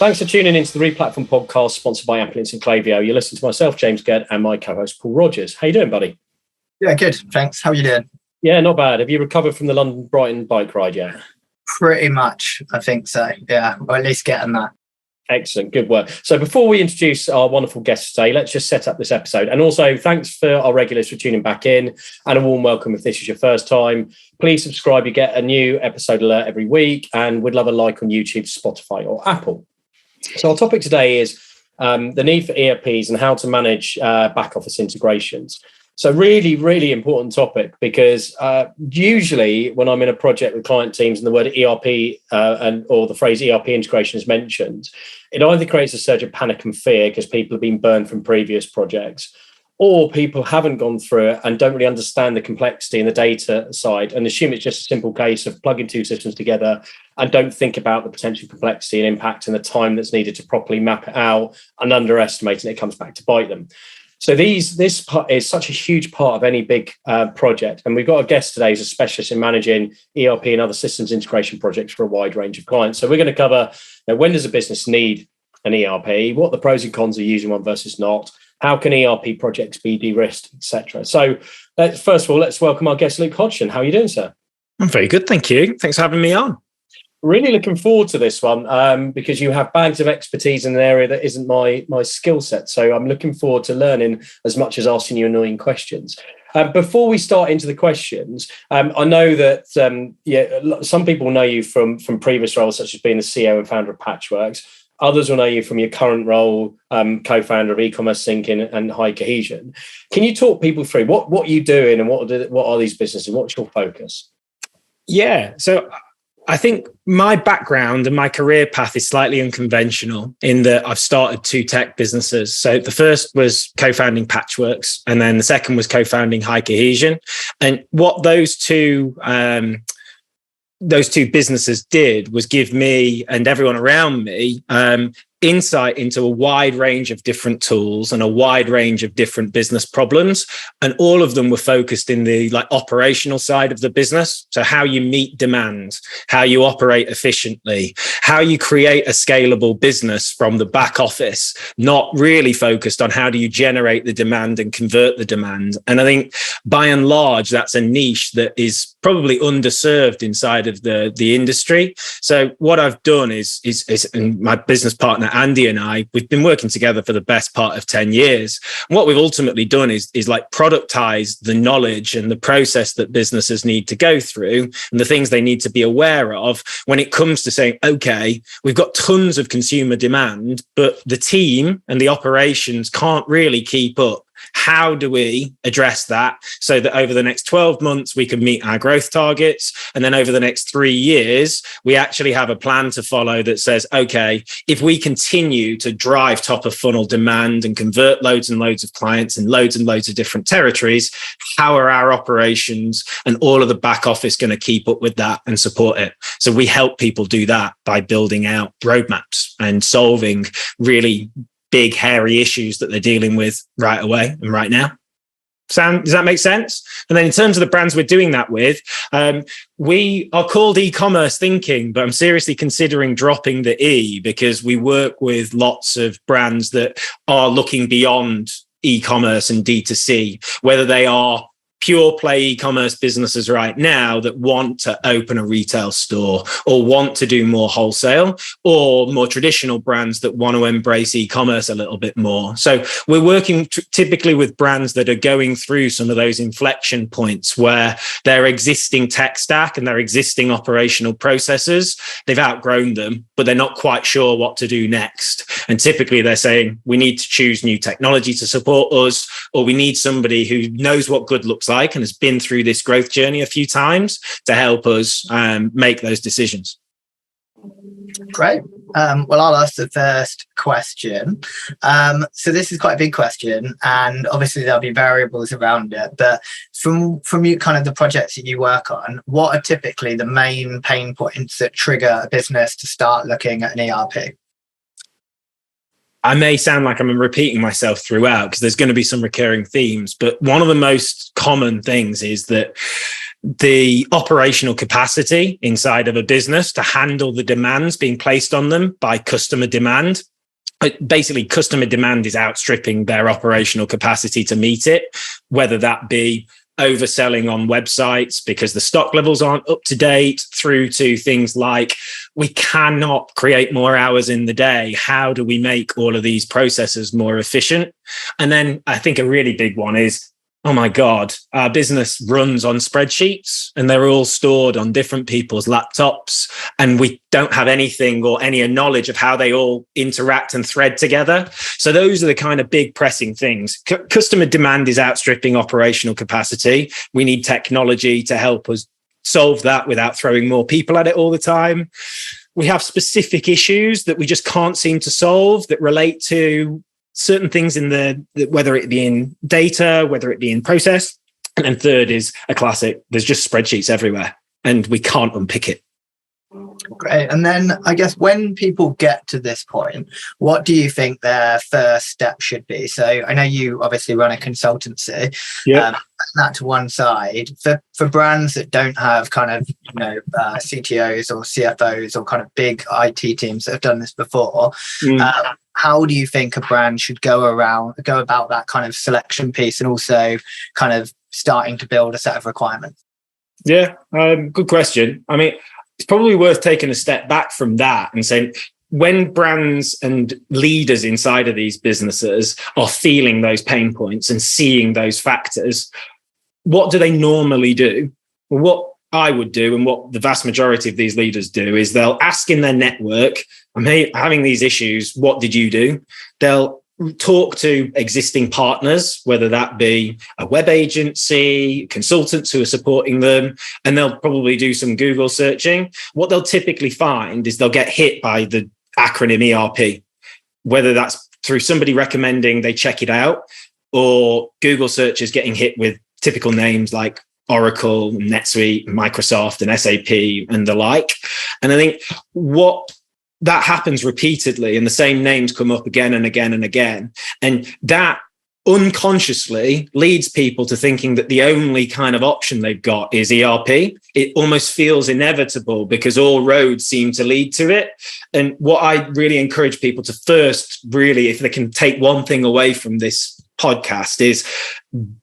Thanks for tuning into the Replatform podcast sponsored by Ampliance and Klaviyo. You listen to myself, James Gedd, and my co-host, Paul Rogers. How you doing, buddy? Yeah, good. Thanks. How are you doing? Yeah, not bad. Have you recovered from the London-Brighton bike ride yet? Pretty much, I think so. Yeah, or at least getting that. Excellent. Good work. So before we introduce our wonderful guests today, let's just set up this episode. And also, thanks for our regulars for tuning back in, and a warm welcome if this is your first time. Please subscribe. You get a new episode alert every week, and we'd love a like on YouTube, Spotify, or Apple. So our topic today is the need for ERPs and how to manage back office integrations. So really, really important topic because usually when I'm in a project with client teams and the word ERP or the phrase ERP integration is mentioned, it either creates a surge of panic and fear because people have been burned from previous projects, or people haven't gone through it and don't really understand the complexity and the data side and assume it's just a simple case of plugging two systems together and don't think about the potential complexity and impact and the time that's needed to properly map it out and underestimate, and it comes back to bite them. So this part is such a huge part of any big project. And we've got a guest today who's a specialist in managing ERP and other systems integration projects for a wide range of clients. So we're going to cover when does a business need an ERP, what the pros and cons of using one versus not, how can ERP projects be de-risked, etc. So first of all, let's welcome our guest, Luke Hodgson. How are you doing, sir? I'm very good, thank you. Thanks for having me on. Really looking forward to this one because you have bags of expertise in an area that isn't my skill set. So I'm looking forward to learning as much as asking you annoying questions. Before we start into the questions, I know that some people know you from previous roles, such as being the CEO and founder of Patchworks. Others will know you from your current role, co-founder of Ecommerce and HighCohesion. Can you talk people through what you're doing and what are these businesses and what's your focus? Yeah, so I think my background and my career path is slightly unconventional in that I've started two tech businesses. So the first was co-founding Patchworks, and then the second was co-founding HighCohesion. And what those two businesses did was give me and everyone around me insight into a wide range of different tools and a wide range of different business problems. And all of them were focused in the operational side of the business. So how you meet demand, how you operate efficiently, how you create a scalable business from the back office, not really focused on how do you generate the demand and convert the demand. And I think by and large, that's a niche that is probably underserved inside of the industry. So what I've done is and my business partner, Andy, and we've been working together for the best part of 10 years. And what we've ultimately done is productize the knowledge and the process that businesses need to go through and the things they need to be aware of when it comes to saying, okay, we've got tons of consumer demand, but the team and the operations can't really keep up. How do we address that so that over the next 12 months, we can meet our growth targets? And then over the next 3 years, we actually have a plan to follow that says, okay, if we continue to drive top of funnel demand and convert loads and loads of clients in loads and loads of different territories, how are our operations and all of the back office going to keep up with that and support it? So we help people do that by building out roadmaps and solving really big, hairy issues that they're dealing with right away and right now. Does that make sense? And then in terms of the brands we're doing that with, we are called e-commerce thinking, but I'm seriously considering dropping the E because we work with lots of brands that are looking beyond e-commerce and D2C, whether they are pure play e-commerce businesses right now that want to open a retail store or want to do more wholesale, or more traditional brands that want to embrace e-commerce a little bit more. So we're working typically with brands that are going through some of those inflection points where their existing tech stack and their existing operational processes, they've outgrown them, but they're not quite sure what to do next. And typically they're saying, we need to choose new technology to support us, or we need somebody who knows what good looks like and has been through this growth journey a few times to help us make those decisions. Great. Well, I'll ask the first question. So this is quite a big question, and obviously there'll be variables around it. But from you, kind of the projects that you work on, what are typically the main pain points that trigger a business to start looking at an ERP? I may sound like I'm repeating myself throughout because there's going to be some recurring themes, but one of the most common things is that the operational capacity inside of a business to handle the demands being placed on them by customer demand. Basically, customer demand is outstripping their operational capacity to meet it, whether that be overselling on websites because the stock levels aren't up to date, through to things like we cannot create more hours in the day. How do we make all of these processes more efficient? And then I think a really big one is, oh my God, our business runs on spreadsheets and they're all stored on different people's laptops. And we don't have anything or any knowledge of how they all interact and thread together. So those are the kind of big pressing things. Customer demand is outstripping operational capacity. We need technology to help us solve that without throwing more people at it all the time. We have specific issues that we just can't seem to solve that relate to certain things in whether it be in data, whether it be in process. And then third is a classic. There's just spreadsheets everywhere and we can't unpick it. Great. And then I guess when people get to this point, what do you think their first step should be? So I know you obviously run a consultancy. Yeah. That to one side, for brands that don't have kind of, CTOs or CFOs or kind of big IT teams that have done this before, how do you think a brand should go about that kind of selection piece and also kind of starting to build a set of requirements? Yeah, good question. I mean, it's probably worth taking a step back from that and saying, when brands and leaders inside of these businesses are feeling those pain points and seeing those factors, what do they normally do? Well, what I would do and what the vast majority of these leaders do is they'll ask in their network, I'm having these issues, what did you do? They'll talk to existing partners, whether that be a web agency, consultants who are supporting them, and they'll probably do some Google searching. What they'll typically find is they'll get hit by the acronym ERP, whether that's through somebody recommending they check it out, or Google searches getting hit with typical names like Oracle, NetSuite, Microsoft, and SAP, and the like. And I think what that happens repeatedly, and the same names come up again and again and again. And that unconsciously leads people to thinking that the only kind of option they've got is ERP. It almost feels inevitable because all roads seem to lead to it. And what I really encourage people to first, really, if they can take one thing away from this podcast, is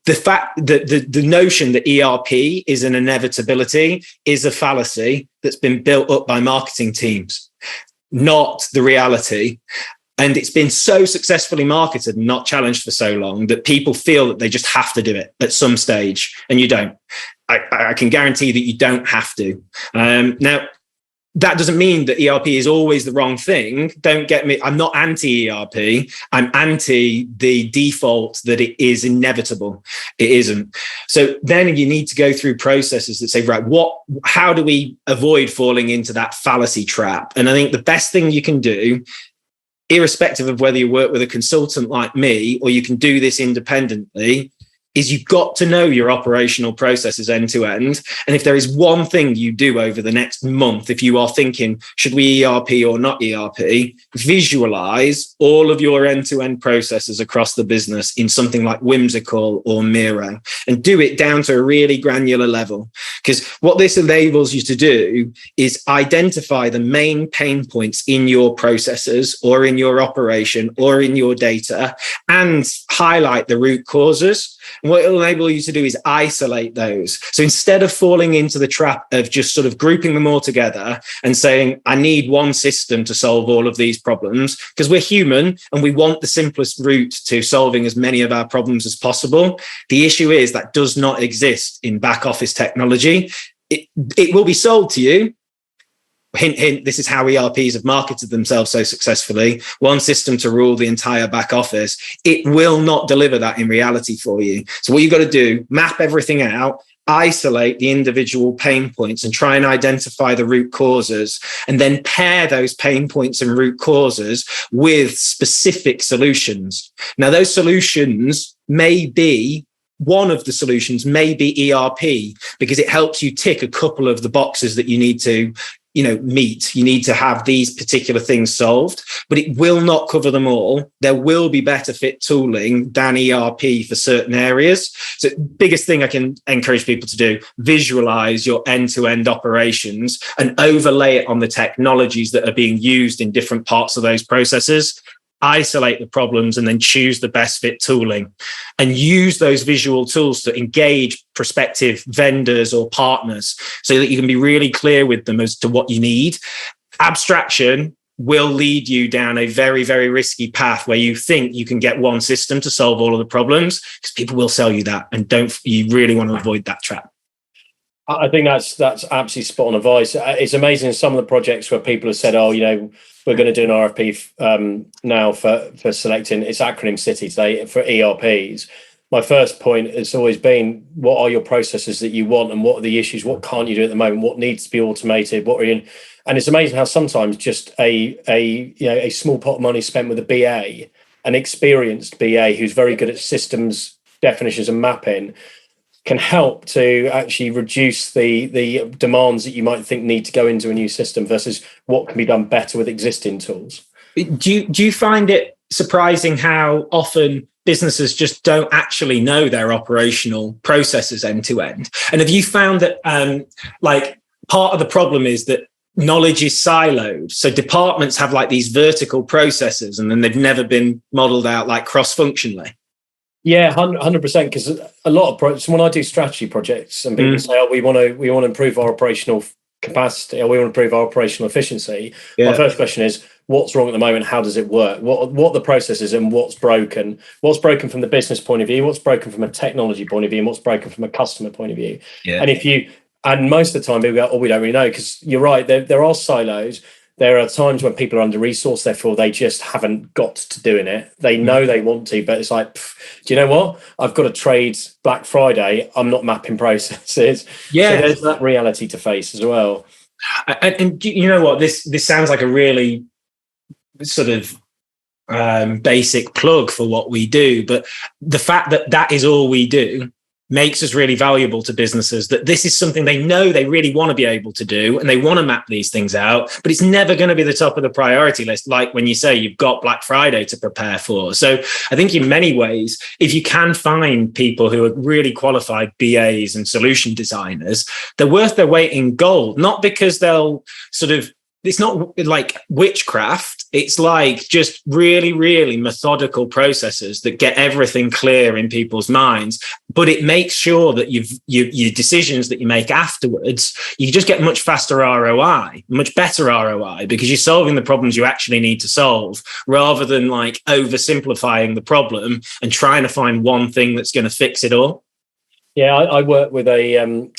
the fact that the notion that ERP is an inevitability is a fallacy that's been built up by marketing teams, not the reality. And it's been so successfully marketed and not challenged for so long that people feel that they just have to do it at some stage, and you don't. I can guarantee that you don't have to. Now, that doesn't mean that ERP is always the wrong thing. Don't get me. I'm not anti-ERP. I'm anti the default that it is inevitable. It isn't. So then you need to go through processes that say, right, how do we avoid falling into that fallacy trap? And I think the best thing you can do, irrespective of whether you work with a consultant like me or you can do this independently, is you've got to know your operational processes end to end. And if there is one thing you do over the next month, if you are thinking, should we ERP or not ERP, visualize all of your end to end processes across the business in something like Whimsical or Miro, and do it down to a really granular level. Because what this enables you to do is identify the main pain points in your processes or in your operation or in your data and highlight the root causes. And what it'll enable you to do is isolate those. So instead of falling into the trap of just sort of grouping them all together and saying, I need one system to solve all of these problems, because we're human and we want the simplest route to solving as many of our problems as possible. The issue is that does not exist in back office technology. It will be sold to you. Hint, hint, this is how ERPs have marketed themselves so successfully. One system to rule the entire back office. It will not deliver that in reality for you. So what you've got to do, map everything out, isolate the individual pain points and try and identify the root causes, and then pair those pain points and root causes with specific solutions. Now, those solutions may be one of the solutions may be ERP, because it helps you tick a couple of the boxes that you need to meet. You need to have these particular things solved, but it will not cover them all. There will be better fit tooling than ERP for certain areas. So biggest thing I can encourage people to do, visualize your end-to-end operations and overlay it on the technologies that are being used in different parts of those processes. Isolate the problems and then choose the best fit tooling and use those visual tools to engage prospective vendors or partners so that you can be really clear with them as to what you need. Abstraction will lead you down a very, very risky path where you think you can get one system to solve all of the problems, because people will sell you that, and you really want to avoid that trap. I think that's absolutely spot on advice. It's amazing some of the projects where people have said, we're going to do an RFP now for selecting, it's acronym city today, for ERPs. My first point has always been, what are your processes that you want, and what are the issues? What can't you do at the moment? What needs to be automated? And it's amazing how sometimes just a small pot of money spent with a BA, an experienced BA who's very good at systems definitions and mapping, can help to actually reduce the demands that you might think need to go into a new system versus what can be done better with existing tools. Do you find it surprising how often businesses just don't actually know their operational processes end to end? And have you found that part of the problem is that knowledge is siloed? So departments have these vertical processes, and then they've never been modeled out cross-functionally. Yeah, 100%. Because a lot of projects, when I do strategy projects, and people say, we want to improve our operational capacity, or we want to improve our operational efficiency. My first question is, what's wrong at the moment? How does it work? What are the processes, and what's broken? What's broken from the business point of view? What's broken from a technology point of view? And what's broken from a customer point of view? Yeah. And most of the time people go, we don't really know, because you're right. There are silos. There are times when people are under-resourced, therefore they just haven't got to doing it. They know they want to, but it's like, do you know what? I've got to trade Black Friday. I'm not mapping processes. Yeah. So there's that reality to face as well. And you know what? This sounds like a really sort of basic plug for what we do, but the fact that is all we do makes us really valuable to businesses, that this is something they know they really want to be able to do, and they want to map these things out, but it's never going to be the top of the priority list. Like when you say you've got Black Friday to prepare for. So I think in many ways, if you can find people who are really qualified BAs and solution designers, they're worth their weight in gold, not because they'll it's not like witchcraft. It's just really, really methodical processes that get everything clear in people's minds. But it makes sure that your decisions that you make afterwards, you just get much faster ROI, much better ROI, because you're solving the problems you actually need to solve, rather than oversimplifying the problem and trying to find one thing that's going to fix it all. Yeah, I work with a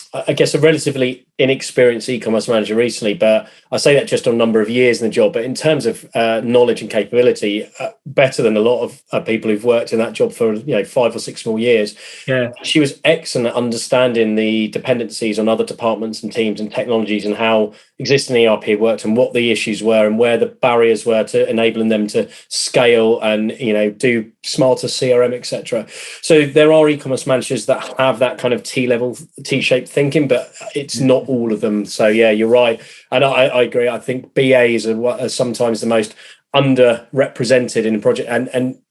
relatively inexperienced e-commerce manager recently, but I say that just on number of years in the job. But in terms of knowledge and capability, better than a lot of people who've worked in that job for 5 or 6 more years. Yeah, she was excellent at understanding the dependencies on other departments and teams and technologies, and how existing ERP worked, and what the issues were, and where the barriers were to enabling them to scale and do smarter CRM, etc. So there are e-commerce managers that have that kind of T-shaped thinking, but it's not all of them. So yeah, you're right, and I agree. I think BAs are sometimes the most underrepresented in a project, and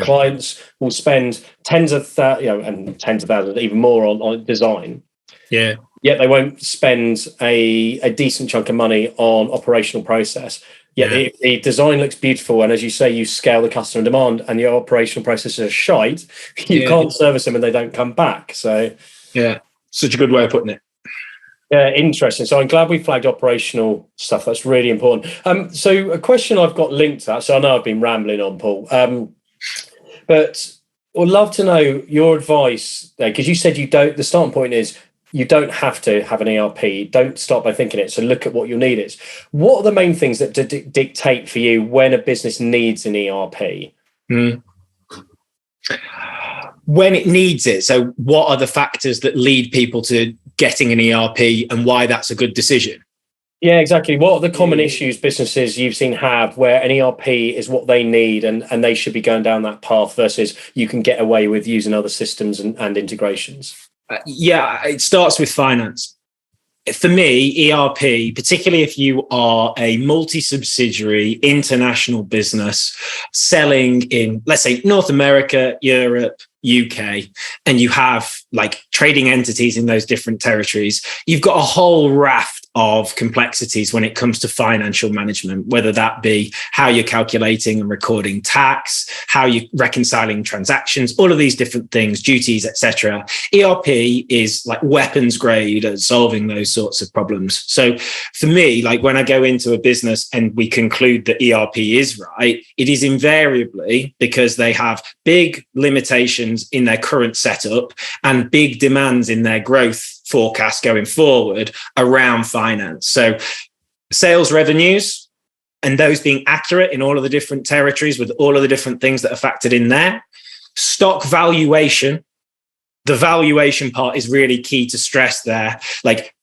clients will spend tens of thousands, even more on design. Yeah. Yet they won't spend a decent chunk of money on operational process. Yet the design looks beautiful, and as you say, you scale the customer demand, and your operational processes are shite. You can't service them, and they don't come back. So yeah, such a good way of putting it. Yeah, interesting. So I'm glad we flagged operational stuff. That's really important. So a question I've got linked to that. So I know I've been rambling on, Paul, but I'd love to know your advice there, because you said the starting point is you don't have to have an ERP. Don't start by thinking it. So look at what your need is. What are the main things that dictate for you when a business needs an ERP? When it needs it. So what are the factors that lead people to getting an ERP, and why that's a good decision? Yeah, exactly. What are the common issues businesses you've seen have where an ERP is what they need, and they should be going down that path, versus you can get away with using other systems and integrations? It starts with finance. for me, ERP, particularly if you are a multi-subsidiary international business selling in, let's say, North America, Europe, UK, and you have like trading entities in those different territories, you've got a whole raft of complexities when it comes to financial management, whether that be how you're calculating and recording tax, how you're reconciling transactions, all of these different things, duties, etc. ERP is like weapons grade at solving those sorts of problems. So for me, like when I go into a business and we conclude that ERP is right, it is invariably because they have big limitations in their current setup and big demands in their growth forecast going forward around finance. So sales revenues and those being accurate in all of the different territories with all of the different things that are factored in there. Stock valuation, the valuation part is really key to stress there. Like,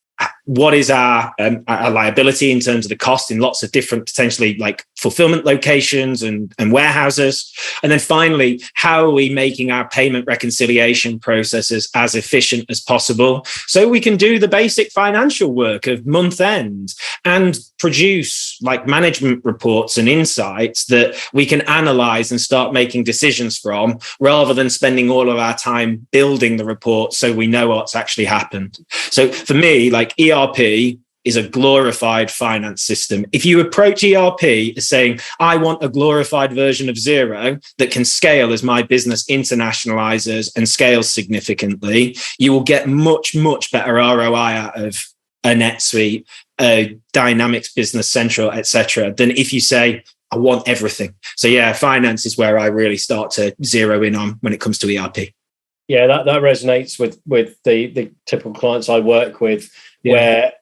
what is our liability in terms of the cost in lots of different potentially like fulfillment locations and warehouses? And then finally, how are we making our payment reconciliation processes as efficient as possible so we can do the basic financial work of month end and produce like management reports and insights that we can analyze and start making decisions from, rather than spending all of our time building the report so we know what's actually happened. So for me, like ERP is a glorified finance system. If you approach ERP as saying, I want a glorified version of Xero that can scale as my business internationalizes and scales significantly, you will get much, much better ROI out of a NetSuite, a Dynamics Business Central, etc., than if you say, I want everything. So yeah, finance is where I really start to zero in on when it comes to ERP. Yeah, that resonates with the typical clients I work with, where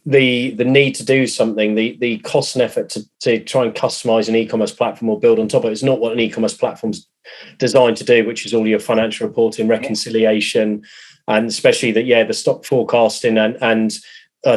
the need to do something, the cost and effort to try and customize an e-commerce platform or build on top of it is not what an e-commerce platform's designed to do, which is all your financial reporting, reconciliation, and especially the stock forecasting and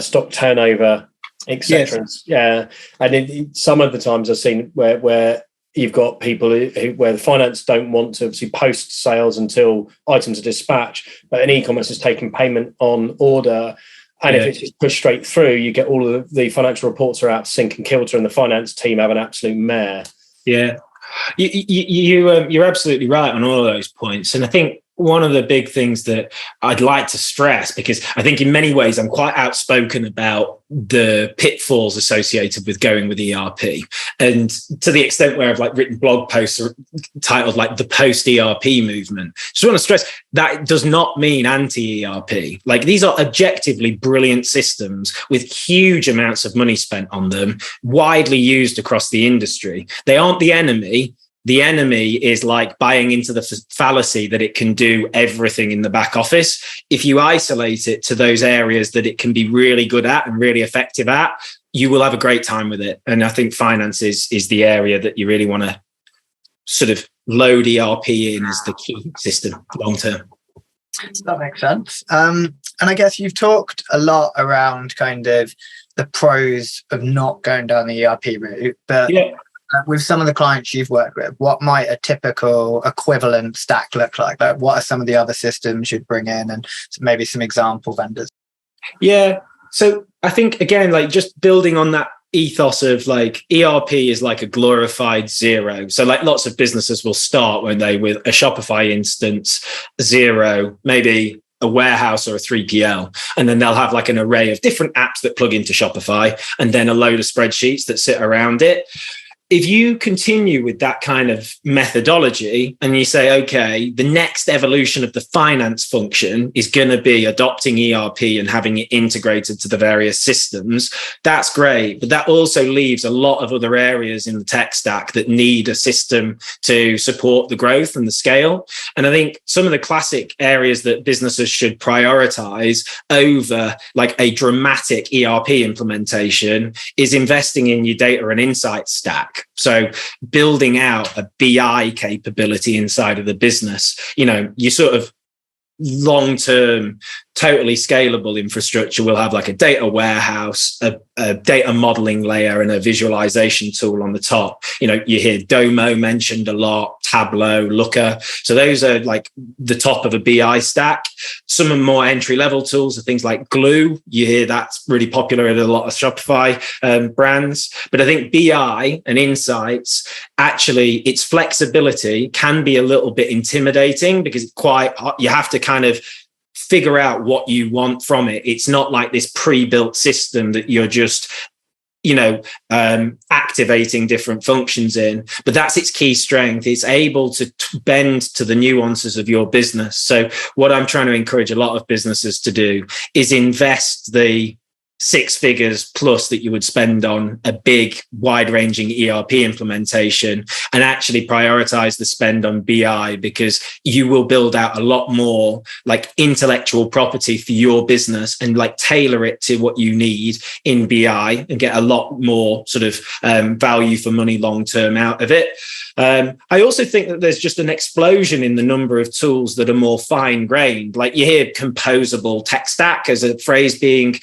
stock turnover, etc. Yes. And some of the times I've seen where you've got people where the finance don't want to obviously post sales until items are dispatched, but an e-commerce is taking payment on order. And if it's just pushed straight through, you get all of the financial reports are out sync and kilter, and the finance team have an absolute mare. Yeah, you're absolutely right on all of those points. And I think one of the big things that I'd like to stress, because I think in many ways I'm quite outspoken about the pitfalls associated with going with ERP, and to the extent where I've like written blog posts titled like the post ERP movement. Just want to stress that does not mean anti-ERP. Like, these are objectively brilliant systems with huge amounts of money spent on them, widely used across the industry. They aren't the enemy. The enemy is like buying into the fallacy that it can do everything in the back office. If you isolate it to those areas that it can be really good at and really effective at, you will have a great time with it. And I think finance is the area that you really want to sort of load ERP in as the key system long term. That makes sense. And I guess you've talked a lot around kind of the pros of not going down the ERP route, but with some of the clients you've worked with, what might a typical equivalent stack look like? Like, what are some of the other systems you'd bring in, and maybe some example vendors? Yeah. So I think, again, like just building on that ethos of like ERP is like a glorified Xero. So like lots of businesses will start, won't they, with a Shopify instance, Xero, maybe a warehouse or a 3PL, and then they'll have like an array of different apps that plug into Shopify, and then a load of spreadsheets that sit around it. If you continue with that kind of methodology and you say, okay, the next evolution of the finance function is going to be adopting ERP and having it integrated to the various systems, that's great. But that also leaves a lot of other areas in the tech stack that need a system to support the growth and the scale. And I think some of the classic areas that businesses should prioritize over like a dramatic ERP implementation is investing in your data and insights stack. So building out a BI capability inside of the business, you sort of long-term totally scalable infrastructure will have like a data warehouse, a data modeling layer, and a visualization tool on the top. You hear Domo mentioned a lot, Tableau, Looker. So those are like the top of a BI stack. Some of the more entry-level tools are things like Glue. You hear that's really popular at a lot of Shopify brands. But I think BI and insights, actually, its flexibility can be a little bit intimidating because you have to kind of figure out what you want from it. It's not like this pre-built system that you're just activating different functions in, but that's its key strength. It's able to bend to the nuances of your business. So what I'm trying to encourage a lot of businesses to do is invest the 6 figures plus that you would spend on a big, wide-ranging ERP implementation and actually prioritize the spend on BI, because you will build out a lot more like intellectual property for your business and like tailor it to what you need in BI and get a lot more sort of value for money long-term out of it. I also think that there's just an explosion in the number of tools that are more fine-grained. Like you hear composable tech stack as a phrase being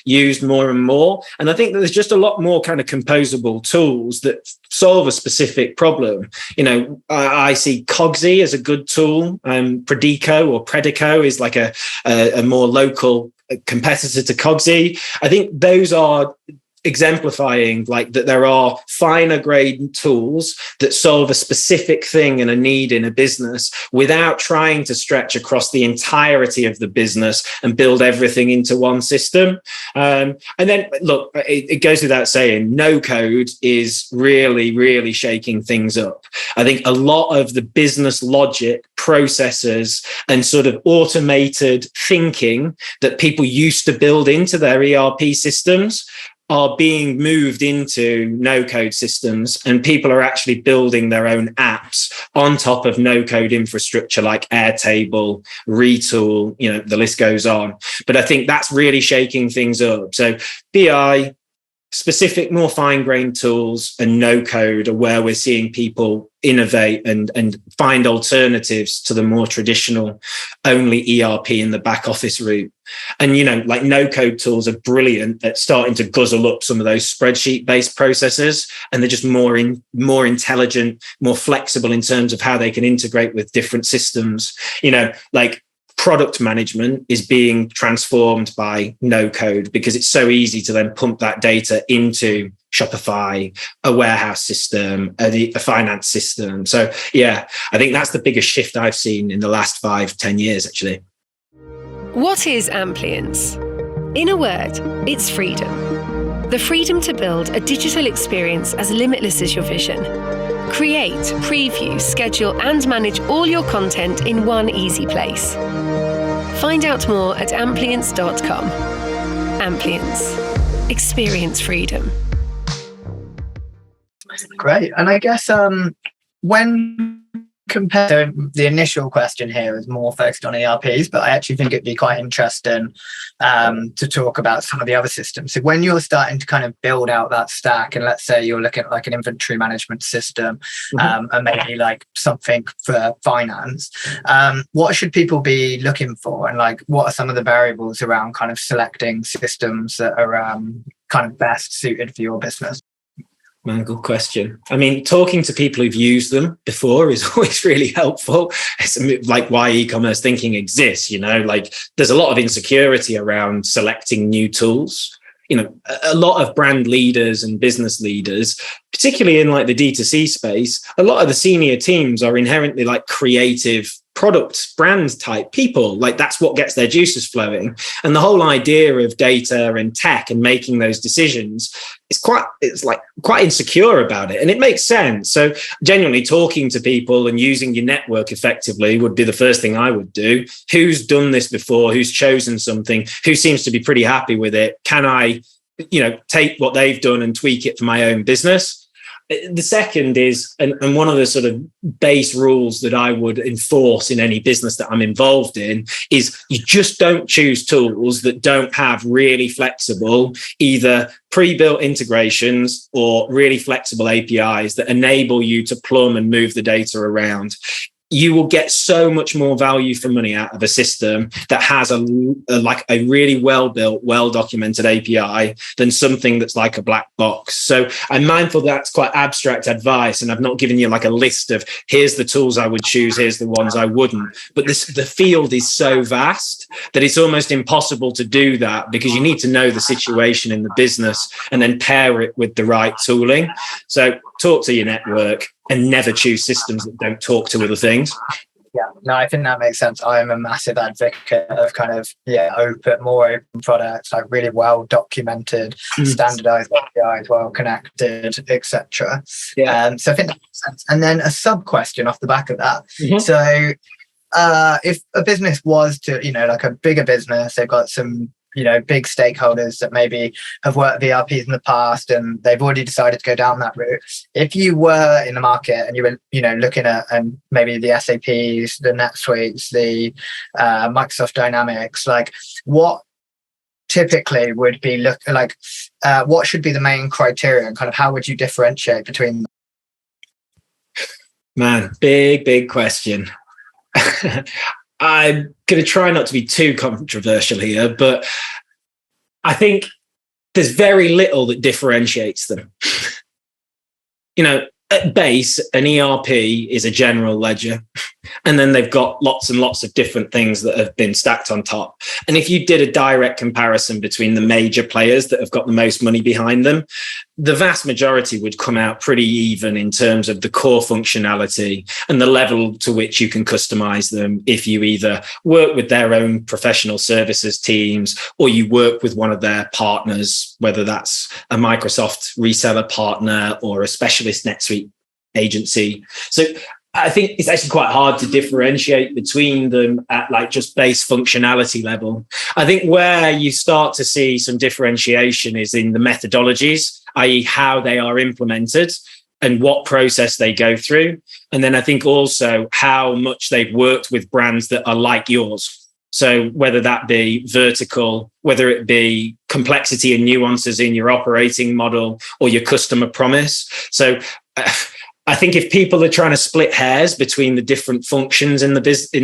used more and more. And I think that there's just a lot more kind of composable tools that solve a specific problem. I see Cogsy as a good tool. Predico is like a more local competitor to Cogsy. I think those are exemplifying like that there are finer grade tools that solve a specific thing and a need in a business without trying to stretch across the entirety of the business and build everything into one system. And then look, it goes without saying, no code is really, really shaking things up. I think a lot of the business logic, processes, and sort of automated thinking that people used to build into their ERP systems are being moved into no-code systems, and people are actually building their own apps on top of no-code infrastructure like Airtable, Retool, the list goes on. But I think that's really shaking things up. So BI, specific, more fine-grained tools, and no-code are where we're seeing people innovate and find alternatives to the more traditional only ERP in the back office route. And, like no-code tools are brilliant at starting to guzzle up some of those spreadsheet-based processes. And they're just more intelligent, more flexible in terms of how they can integrate with different systems. Like product management is being transformed by no code because it's so easy to then pump that data into Shopify, a warehouse system, a finance system. So yeah, I think that's the biggest shift I've seen in the last 5-10 years, actually. What is Ampliance? In a word, it's freedom. The freedom to build a digital experience as limitless as your vision. Create, preview, schedule, and manage all your content in one easy place. Find out more at ampliance.com. Ampliance. Experience freedom. Great. And I guess when compared to the initial question here is more focused on ERPs, but I actually think it'd be quite interesting to talk about some of the other systems. So when you're starting to kind of build out that stack, and let's say you're looking at like an inventory management system, and maybe like something for finance, what should people be looking for? And like, what are some of the variables around kind of selecting systems that are kind of best suited for your business? Man, good question. I mean, talking to people who've used them before is always really helpful. It's like why e-commerce thinking exists, like there's a lot of insecurity around selecting new tools. A lot of brand leaders and business leaders, particularly in like the D2C space, a lot of the senior teams are inherently like creative product brand type people. Like that's what gets their juices flowing. And the whole idea of data and tech and making those decisions is quite insecure about it. And it makes sense. So genuinely talking to people and using your network effectively would be the first thing I would do. Who's done this before? Who's chosen something? Who seems to be pretty happy with it? Can I, take what they've done and tweak it for my own business? The second is, and one of the sort of base rules that I would enforce in any business that I'm involved in, is you just don't choose tools that don't have really flexible, either pre-built integrations or really flexible APIs that enable you to plumb and move the data around. you will get so much more value for money out of a system that has a really well-built, well-documented API than something that's like a black box. So I'm mindful that's quite abstract advice, and I've not given you like a list of here's the tools I would choose, here's the ones I wouldn't. But the field is so vast that it's almost impossible to do that, because you need to know the situation in the business and then pair it with the right tooling. So talk to your network and never choose systems that don't talk to other things. Yeah, no, I think that makes sense. I am a massive advocate of kind of, more open products, like really well documented, standardized APIs, well connected, etc. Yeah. So I think that makes sense. And then a sub question off the back of that. So if a business was to, like a bigger business, they've got some big stakeholders that maybe have worked with ERPs in the past and they've already decided to go down that route. If you were in the market and you were, looking at and maybe the SAPs, the NetSuites, the Microsoft Dynamics, like what typically would be what should be the main criteria, and kind of how would you differentiate between them? Man, big question. I'm going to try not to be too controversial here, but I think there's very little that differentiates them. At base, an ERP is a general ledger, and then they've got lots and lots of different things that have been stacked on top. And if you did a direct comparison between the major players that have got the most money behind them, the vast majority would come out pretty even in terms of the core functionality and the level to which you can customize them if you either work with their own professional services teams or you work with one of their partners, whether that's a Microsoft reseller partner or a specialist NetSuite agency. So I think it's actually quite hard to differentiate between them at like just base functionality level. I think where you start to see some differentiation is in the methodologies, i.e. how they are implemented and what process they go through. And then I think also how much they've worked with brands that are like yours. So whether that be vertical, whether it be complexity and nuances in your operating model or your customer promise. So I think if people are trying to split hairs between the different functions in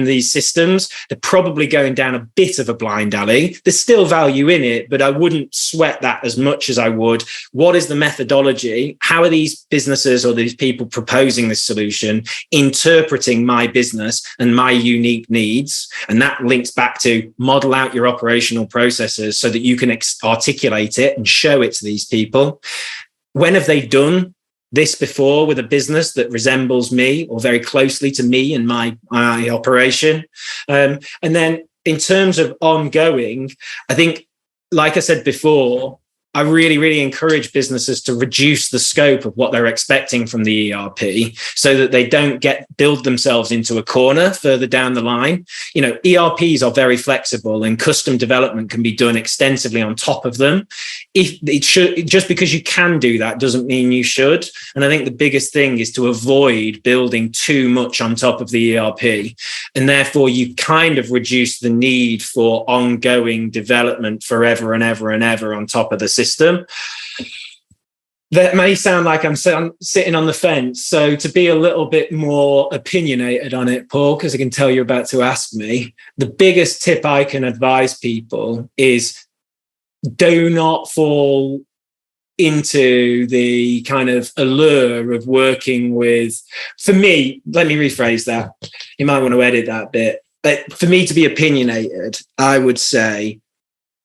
these systems, they're probably going down a bit of a blind alley. There's still value in it, but I wouldn't sweat that as much as I would. What is the methodology? How are these businesses or these people proposing this solution interpreting my business and my unique needs? And that links back to model out your operational processes so that you can articulate it and show it to these people. When have they done this before with a business that resembles me or very closely to me and my operation? And then in terms of ongoing, I think, like I said before, I really, really encourage businesses to reduce the scope of what they're expecting from the ERP so that they don't build themselves into a corner further down the line. ERPs are very flexible and custom development can be done extensively on top of them. Just because you can do that doesn't mean you should. And I think the biggest thing is to avoid building too much on top of the ERP. And therefore you kind of reduce the need for ongoing development forever and ever and ever on top of the system. That may sound like I'm sitting on the fence. So to be a little bit more opinionated on it, Paul, because I can tell you're about to ask me, the biggest tip I can advise people is do not fall into the kind of allure of working with, for me, let me rephrase that. You might want to edit that bit. But for me to be opinionated, I would say,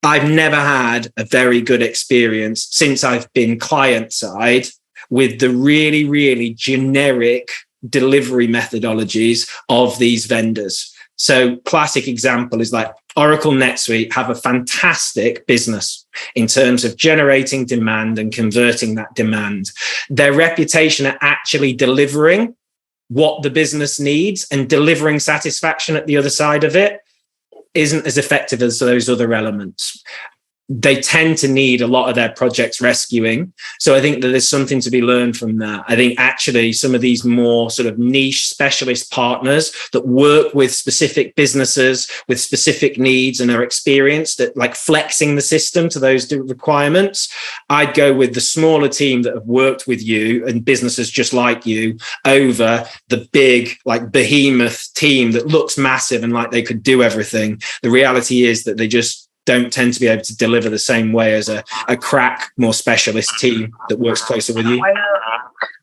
I've never had a very good experience since I've been client side with the really, really generic delivery methodologies of these vendors. So classic example is like Oracle NetSuite have a fantastic business in terms of generating demand and converting that demand. Their reputation at actually delivering what the business needs and delivering satisfaction at the other side of it isn't as effective as those other elements. they tend to need a lot of their projects rescuing. So I think that there's something to be learned from that. I think actually some of these more sort of niche specialist partners that work with specific businesses with specific needs and are experienced at like flexing the system to those requirements, I'd go with the smaller team that have worked with you and businesses just like you over the big like behemoth team that looks massive and like they could do everything. The reality is that they just don't tend to be able to deliver the same way as a crack, more specialist team that works closer with you.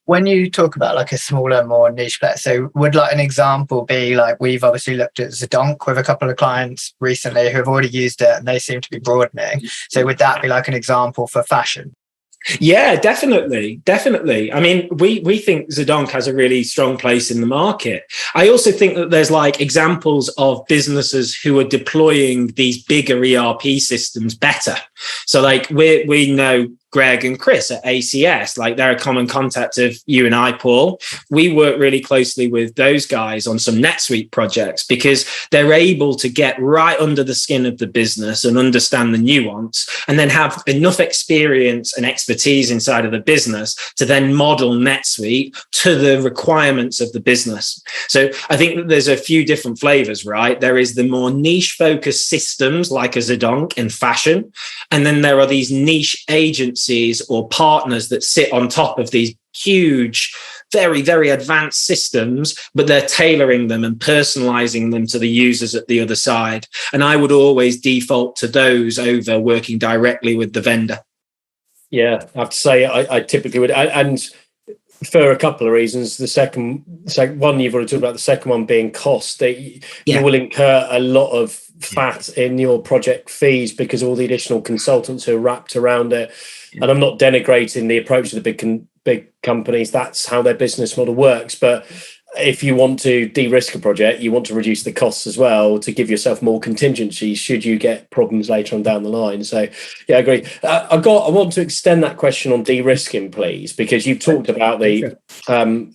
When you talk about like a smaller, more niche player, so would like an example be like we've obviously looked at Zedonk with a couple of clients recently who have already used it and they seem to be broadening. So would that be like an example for fashion? Yeah, definitely. I mean, we think Zedonk has a really strong place in the market. I also think that there's like examples of businesses who are deploying these bigger ERP systems better. So like we know Greg and Chris at ACS, like they're a common contact of you and I, Paul. We work really closely with those guys on some NetSuite projects because they're able to get right under the skin of the business and understand the nuance and then have enough experience and expertise inside of the business to then model NetSuite to the requirements of the business. So I think that there's a few different flavors, right? There is the more niche focused systems like a Zedonk in fashion. And then there are these niche agencies or partners that sit on top of these huge, very, very advanced systems, but they're tailoring them and personalizing them to the users at the other side. And I would always default to those over working directly with the vendor. Yeah, I have to say I typically would. And for a couple of reasons. The second one you've already talked about, the second one being cost. You will incur a lot of fat in your project fees because all the additional consultants who are wrapped around it. And I'm not denigrating the approach of the big companies. That's how their business model works. But if you want to de-risk a project, you want to reduce the costs as well to give yourself more contingencies should you get problems later on down the line. So, yeah, I agree. I want to extend that question on de-risking, please, because you've talked about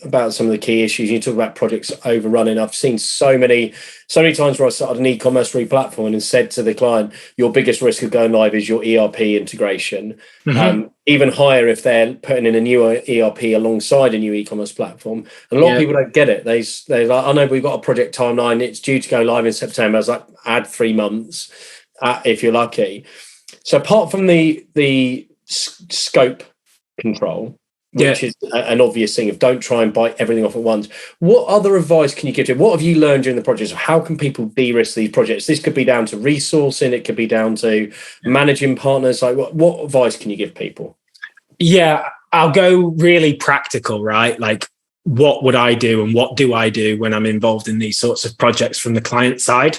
about some of the key issues. You talk about projects overrunning. I've seen so many times where I started an e-commerce replatforming and said to the client, your biggest risk of going live is your ERP integration. Mm-hmm. Even higher if they're putting in a new ERP alongside a new e-commerce platform. And a lot of people don't get it. They're like, I know we've got a project timeline. It's due to go live in September. I was like, add 3 months if you're lucky. So apart from the scope control, which is an obvious thing of don't try and bite everything off at once. What other advice can you give to? What have you learned during the project? How can people de-risk these projects? This could be down to resourcing. It could be down to managing partners. Like what advice can you give people? Yeah, I'll go really practical, right? Like, what would I do and what do I do when I'm involved in these sorts of projects from the client side?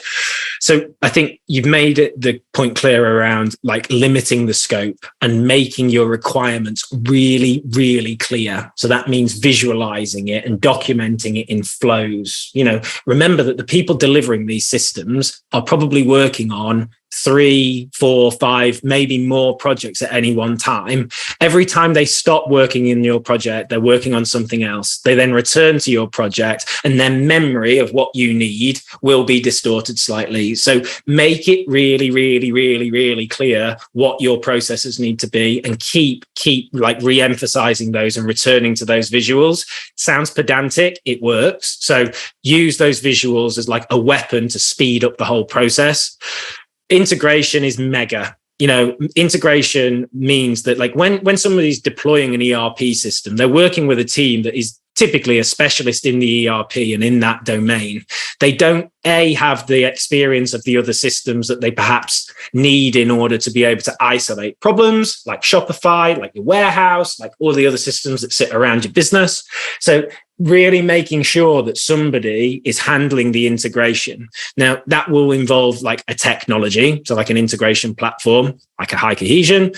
So I think you've made it the point clear around like limiting the scope and making your requirements really, really clear. So that means visualizing it and documenting it in flows. Remember that the people delivering these systems are probably working on 3, 4, 5, maybe more projects at any one time. Every time they stop working in your project, they're working on something else. They then return to your project and their memory of what you need will be distorted slightly. So make it really, really, really, really clear what your processes need to be and keep like re-emphasizing those and returning to those visuals. Sounds pedantic, it works. So use those visuals as like a weapon to speed up the whole process. Integration is mega. Integration means that like when somebody's deploying an ERP system, they're working with a team that is typically a specialist in the ERP and in that domain. They don't have the experience of the other systems that they perhaps need in order to be able to isolate problems like Shopify, like your warehouse, like all the other systems that sit around your business. So really making sure that somebody is handling the integration. Now, that will involve like a technology, so like an integration platform, like a HighCohesion,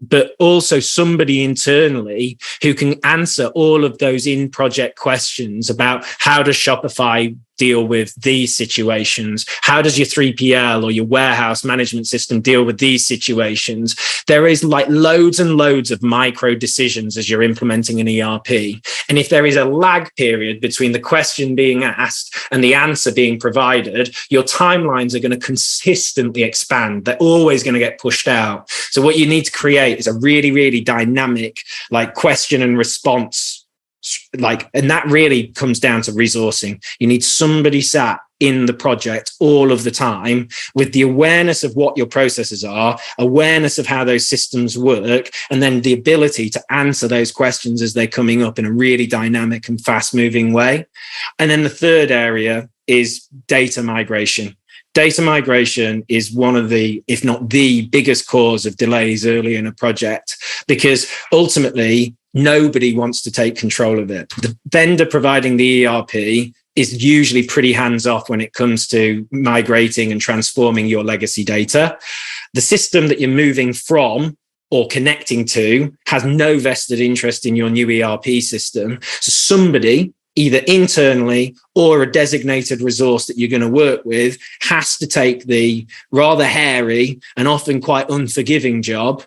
but also somebody internally who can answer all of those in-project questions about how does Shopify deal with these situations? How does your 3PL or your warehouse management system deal with these situations? There is like loads and loads of micro decisions as you're implementing an ERP. And if there is a lag period between the question being asked and the answer being provided, your timelines are going to consistently expand. They're always going to get pushed pushed out. So what you need to create is a really, really dynamic, like, question and response. And that really comes down to resourcing. You need somebody sat in the project all of the time with the awareness of what your processes are, awareness of how those systems work, and then the ability to answer those questions as they're coming up in a really dynamic and fast moving way. And then the third area is data migration. Data migration is one of the, if not the biggest cause of delays early in a project, because ultimately nobody wants to take control of it. The vendor providing the ERP is usually pretty hands-off when it comes to migrating and transforming your legacy data. The system that you're moving from or connecting to has no vested interest in your new ERP system. So somebody, either internally or a designated resource that you're going to work with, has to take the rather hairy and often quite unforgiving job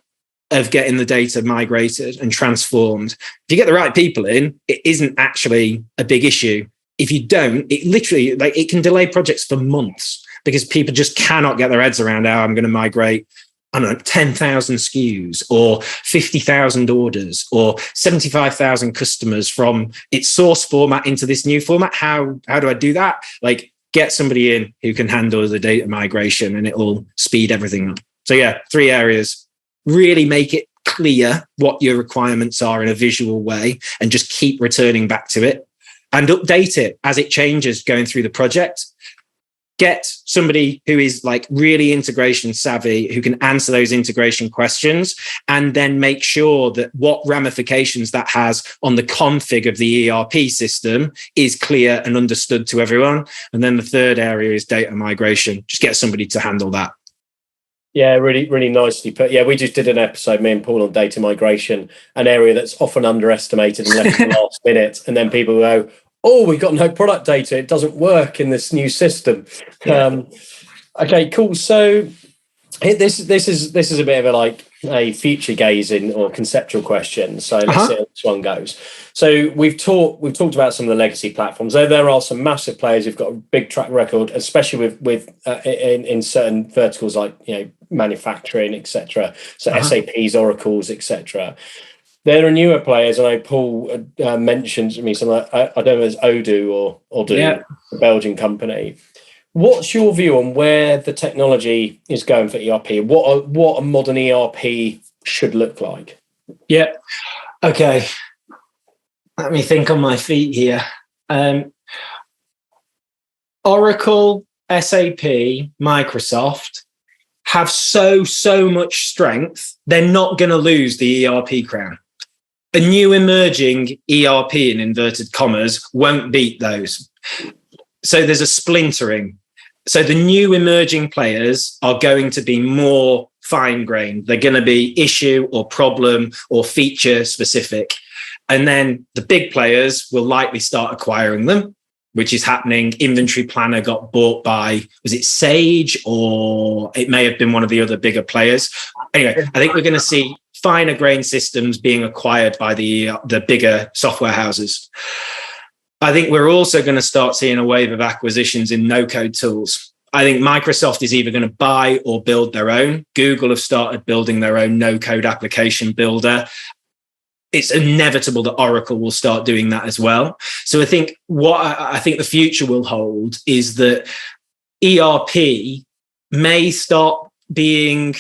of getting the data migrated and transformed. If you get the right people in, it isn't actually a big issue. If you don't, it literally, it can delay projects for months because people just cannot get their heads around how I'm going to migrate, I don't know, 10,000 SKUs or 50,000 orders or 75,000 customers from its source format into this new format. How do I do that? Get somebody in who can handle the data migration, and it will speed everything up. So yeah, 3 areas. Really make it clear what your requirements are in a visual way, and just keep returning back to it and update it as it changes going through the project. Get somebody who is really integration savvy, who can answer those integration questions, and then make sure that what ramifications that has on the config of the ERP system is clear and understood to everyone. And then the third area is data migration. Just get somebody to handle that. Yeah, really, really nicely put. Yeah, we just did an episode, me and Paul, on data migration, an area that's often underestimated and left in the last minute. And then people go, oh, we've got no product data. It doesn't work in this new system. Yeah. Okay, cool. So this is a bit of a future gazing or conceptual question. So let's see how this one goes. So we've talked about some of the legacy platforms. There are some massive players who've got a big track record, especially with in certain verticals like manufacturing, etc. So SAP's, Oracle's, etc. There are newer players. I know Paul mentioned to me something I don't know if it's Odoo or Odoo, a Belgian company. What's your view on where the technology is going for ERP? What a modern ERP should look like? Yeah. Okay. Let me think on my feet here. Oracle, SAP, Microsoft have so much strength. They're not going to lose the ERP crown. A new emerging ERP, in inverted commas, won't beat those. So there's a splintering. So the new emerging players are going to be more fine-grained. They're going to be issue or problem or feature specific. And then the big players will likely start acquiring them, which is happening. Inventory Planner got bought by, was it Sage, or it may have been one of the other bigger players. Anyway, I think we're going to see finer grained systems being acquired by the bigger software houses. I think we're also going to start seeing a wave of acquisitions in no-code tools. I think Microsoft is either going to buy or build their own. Google have started building their own no-code application builder. It's inevitable that Oracle will start doing that as well. So I think what I think the future will hold is that ERP may start being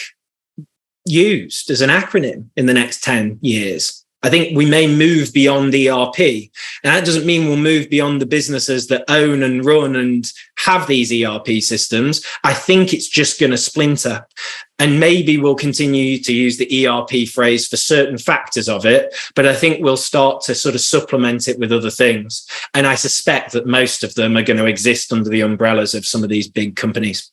used as an acronym in the next 10 years. I think we may move beyond ERP. And that doesn't mean we'll move beyond the businesses that own and run and have these ERP systems. I think it's just going to splinter. And maybe we'll continue to use the ERP phrase for certain factors of it, but I think we'll start to sort of supplement it with other things. And I suspect that most of them are going to exist under the umbrellas of some of these big companies.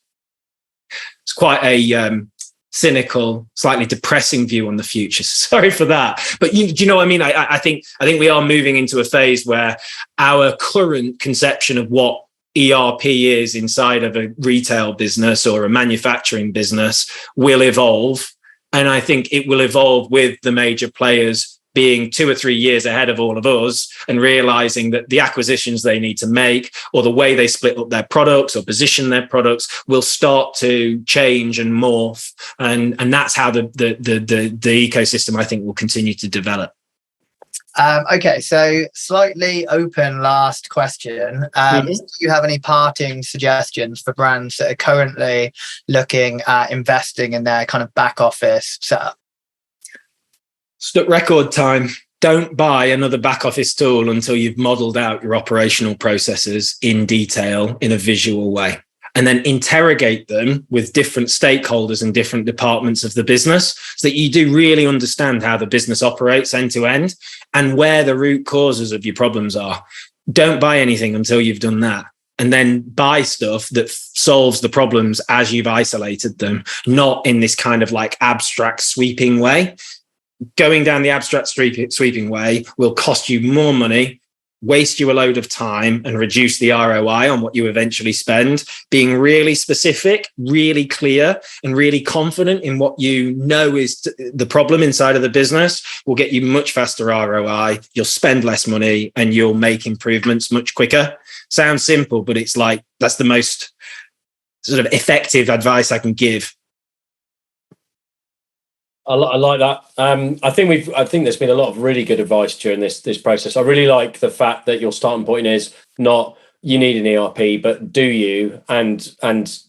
It's quite a cynical, slightly depressing view on the future. Sorry for that. But do you know what I mean? I think we are moving into a phase where our current conception of what ERP is inside of a retail business or a manufacturing business will evolve. And I think it will evolve with the major players being 2 or 3 years ahead of all of us and realizing that the acquisitions they need to make or the way they split up their products or position their products will start to change and morph. And that's how the ecosystem, I think, will continue to develop. Okay, so slightly open last question. Do you have any parting suggestions for brands that are currently looking at investing in their kind of back office setup? Stuck record time. Don't buy another back office tool until you've modeled out your operational processes in detail in a visual way. And then interrogate them with different stakeholders and different departments of the business so that you do really understand how the business operates end to end and where the root causes of your problems are. Don't buy anything until you've done that. And then buy stuff that solves the problems as you've isolated them, not in this kind of like abstract sweeping way. Going down the abstract sweeping way will cost you more money, waste you a load of time, and reduce the ROI on what you eventually spend. Being really specific, really clear, and really confident in what you know is the problem inside of the business will get you much faster ROI. You'll spend less money and you'll make improvements much quicker. Sounds simple, but it's like, that's the most sort of effective advice I can give. I like that. I think there's been a lot of really good advice during this process. I really like the fact that your starting point is not you need an ERP, but do you, and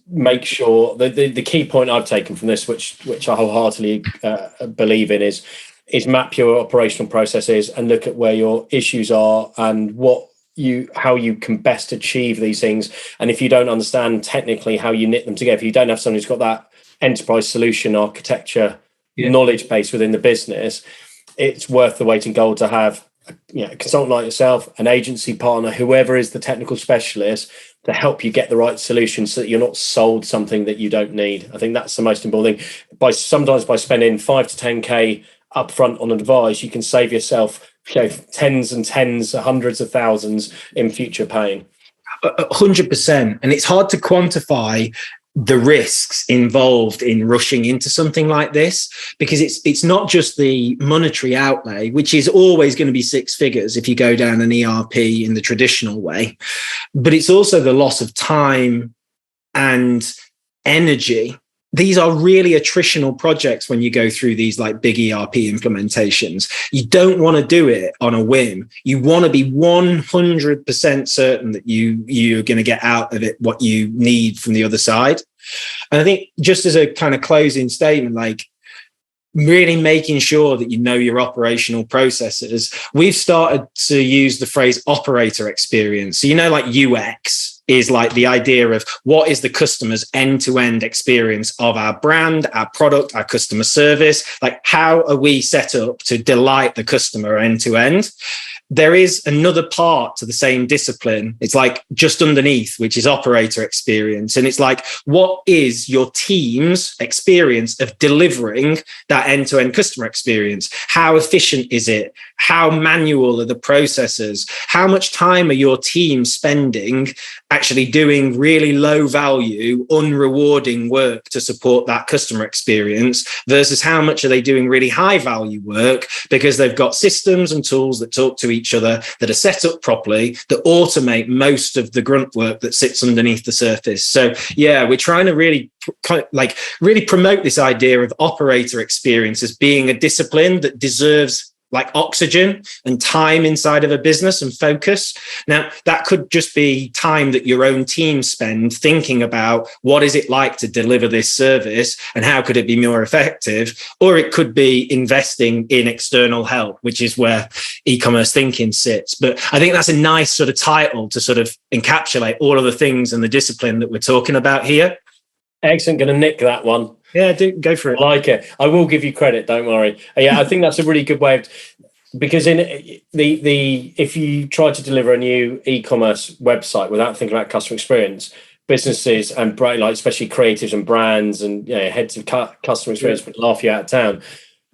make sure that the key point I've taken from this, which I wholeheartedly believe in, is map your operational processes and look at where your issues are and how you can best achieve these things. And if you don't understand technically how you knit them together, if you don't have someone who's got that enterprise solution architecture knowledge base within the business, it's worth the weight in gold to have a consultant like yourself, an agency partner, whoever is the technical specialist, to help you get the right solution so that you're not sold something that you don't need. I think that's the most important thing. Sometimes by spending 5 to 10K upfront on advice, you can save yourself tens and tens, hundreds of thousands in future pain. 100%. And it's hard to quantify the risks involved in rushing into something like this, because it's not just the monetary outlay, which is always going to be 6 figures if you go down an ERP in the traditional way, but it's also the loss of time and energy. These are really attritional projects when you go through these like big ERP implementations. You don't want to do it on a whim. You want to be 100% certain that you're going to get out of it what you need from the other side. And I think just as a kind of closing statement, like really making sure that you know your operational processes, we've started to use the phrase operator experience. So, like UX is like the idea of what is the customer's end-to-end experience of our brand, our product, our customer service. Like, how are we set up to delight the customer end-to-end? There is another part to the same discipline. It's like just underneath, which is operator experience. And it's like, what is your team's experience of delivering that end-to-end customer experience? How efficient is it? How manual are the processes? How much time are your team spending actually doing really low value, unrewarding work to support that customer experience versus how much are they doing really high value work because they've got systems and tools that talk to each other, that are set up properly, that automate most of the grunt work that sits underneath the surface. So we're trying to really promote this idea of operator experience as being a discipline that deserves like oxygen and time inside of a business and focus. Now, that could just be time that your own team spend thinking about what is it like to deliver this service and how could it be more effective? Or it could be investing in external help, which is where e-commerce thinking sits. But I think that's a nice sort of title to sort of encapsulate all of the things and the discipline that we're talking about here. Excellent. Going to nick that one. Yeah, go for it. I like it. I will give you credit. Don't worry. I think that's a really good way of, because in if you try to deliver a new e-commerce website without thinking about customer experience, businesses and especially creatives and brands and heads of customer experience would laugh you out of town.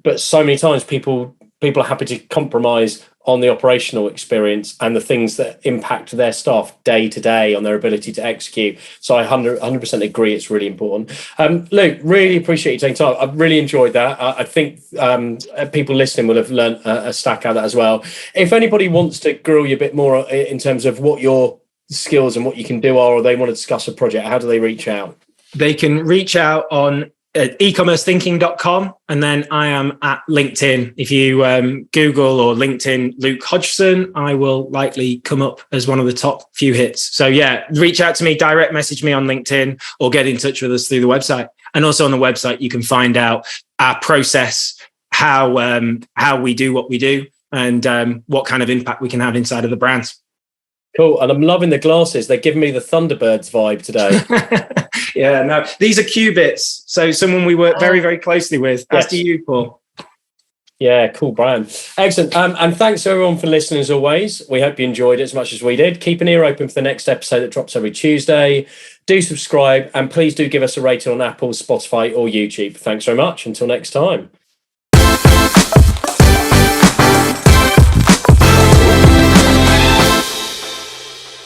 But so many times people are happy to compromise on the operational experience and the things that impact their staff day to day on their ability to execute. So I 100% agree it's really important. Luke, really appreciate you taking time. I've really enjoyed that. I think people listening will have learned a stack out of that as well. If anybody wants to grill you a bit more in terms of what your skills and what you can do are, or they want to discuss a project, how do they reach out? They can reach out on ecommercethinking.com, and then I am at LinkedIn. If you Google or LinkedIn Luke Hodgson, I will likely come up as one of the top few hits. So yeah, reach out to me, direct message me on LinkedIn, or get in touch with us through the website. And also on the website, you can find out our process, how we do what we do, and what kind of impact we can have inside of the brands. Cool. And I'm loving the glasses. They're giving me the Thunderbirds vibe today. Yeah, no, these are Qubits. So someone we work very, very closely with. As do you, Paul. Yeah, cool brand. Excellent. And thanks everyone for listening as always. We hope you enjoyed it as much as we did. Keep an ear open for the next episode that drops every Tuesday. Do subscribe, and please do give us a rating on Apple, Spotify or YouTube. Thanks very much. Until next time.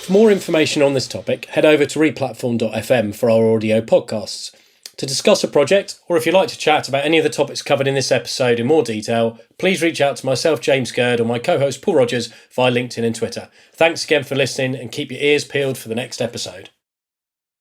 For more information on this topic, head over to replatform.fm for our audio podcasts. To discuss a project, or if you'd like to chat about any of the topics covered in this episode in more detail, please reach out to myself, James Gurd, or my co-host Paul Rogers via LinkedIn and Twitter. Thanks again for listening, and keep your ears peeled for the next episode.